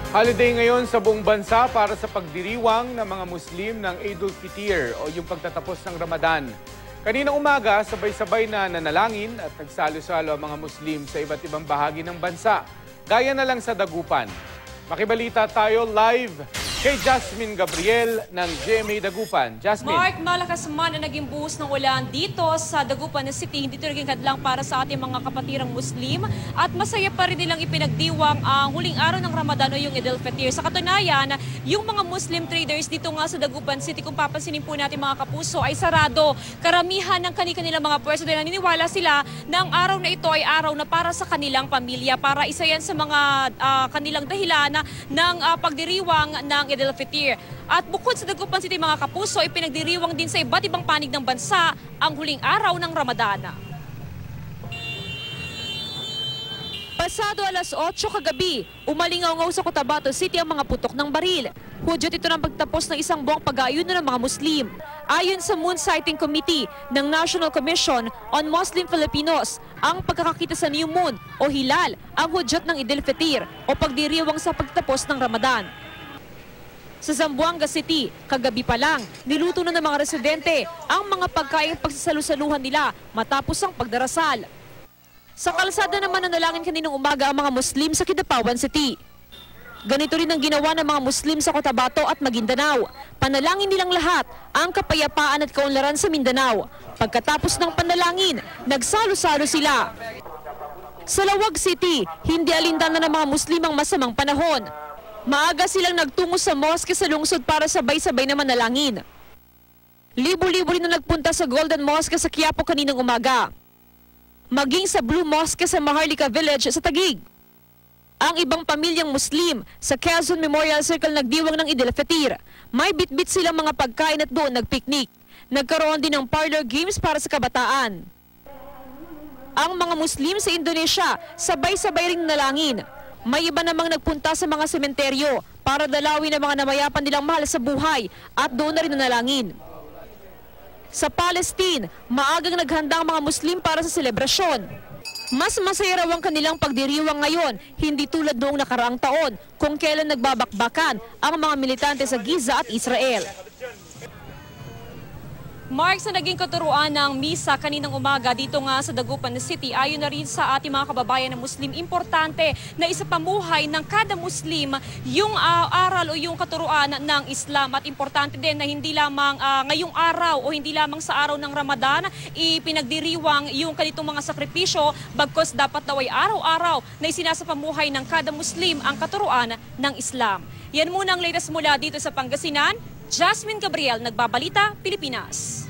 Holiday ngayon sa buong bansa para sa pagdiriwang ng mga Muslim ng Eidul Fitr o yung pagtatapos ng Ramadan. Kaninang umaga, sabay-sabay na nanalangin at nagsalo-salo ang mga Muslim sa iba't ibang bahagi ng bansa, gaya na lang sa Dagupan. Makibalita tayo live kay Jasmine Gabriel ng GMA Dagupan. Jasmine. Mark, malakas man ang naging buhos ng ulan dito sa Dagupan City. Hindi ito naging hadlang para sa ating mga kapatirang Muslim. At masaya pa rin nilang ipinagdiwang ang huling araw ng Ramadan o yung Eid al-Fitr. Sa katunayan, yung mga Muslim traders dito nga sa Dagupan City, kung papansinin po natin mga kapuso, ay sarado. Karamihan ng kanilang mga pwesto dahil naniniwala sila na ang araw na ito ay araw na para sa kanilang pamilya. Para isa yan sa mga kanilang dahilan ng pagdiriwang ng Eid al-Fitr. At bukod sa Dagupan City mga kapuso, ipinagdiriwang din sa iba't ibang panig ng bansa ang huling araw ng Ramadan. Pasado alas 8 kagabi, umalingaw-ngaw sa Cotabato City ang mga putok ng baril. Hudyat ito ng pagtapos ng isang buwang pag-aayuno ng mga Muslim. Ayon sa Moon Sighting Committee ng National Commission on Muslim Filipinos, ang pagkakakita sa New Moon o Hilal ang hudyat ng Eid al-Fitr o pagdiriwang sa pagtapos ng Ramadan. Sa Zamboanga City, kagabi pa lang, niluto na ng mga residente ang mga pagkain pagsasalusaluhan nila matapos ang pagdarasal. Sa kalsada naman nanalangin kaninang umaga ang mga Muslim sa Kidapawan City. Ganito rin ang ginawa ng mga Muslim sa Cotabato at Maguindanao. Panalangin nilang lahat ang kapayapaan at kaunlaran sa Mindanao. Pagkatapos ng panalangin, nagsalo-salo sila. Sa Lawag City, hindi alindan na ng mga Muslim ang masamang panahon. Maaga silang nagtungo sa mosque sa lungsod para sabay-sabay na manalangin. Libo-libo rin na nagpunta sa Golden Mosque sa Quiapo kaninang umaga. Maging sa Blue Mosque sa Maharlika Village sa Taguig. Ang ibang pamilyang Muslim sa Quezon Memorial Circle nagdiwang ng Eid al-Fitr. May bitbit silang mga pagkain at doon nagpiknik. Nagkaroon din ng parlor games para sa kabataan. Ang mga Muslim sa Indonesia sabay-sabay ring nalangin. May iba namang nagpunta sa mga sementeryo para dalawin ang mga namayapan nilang mahal sa buhay at doon na rin nanalangin. Sa Palestine, maagang naghanda ang mga Muslim para sa selebrasyon. Mas masaya raw ang kanilang pagdiriwang ngayon, hindi tulad noong nakaraang taon kung kailan nagbabakbakan ang mga militante sa Giza at Israel. Mark, sa naging katuruan ng misa kaninang umaga dito nga sa Dagupan City, ayon na rin sa ating mga kababayan na Muslim, importante na isapamuhay ng kada Muslim yung aral o yung katuruan ng Islam. At importante din na hindi lamang ngayong araw o hindi lamang sa araw ng Ramadan, ipinagdiriwang yung kanitong mga sakripisyo, bagkos dapat daw ay araw-araw na isinasapamuhay ng kada Muslim ang katuruan ng Islam. Yan muna ang latest mula dito sa Pangasinan. Jasmine Gabriel, Nagbabalita, Pilipinas.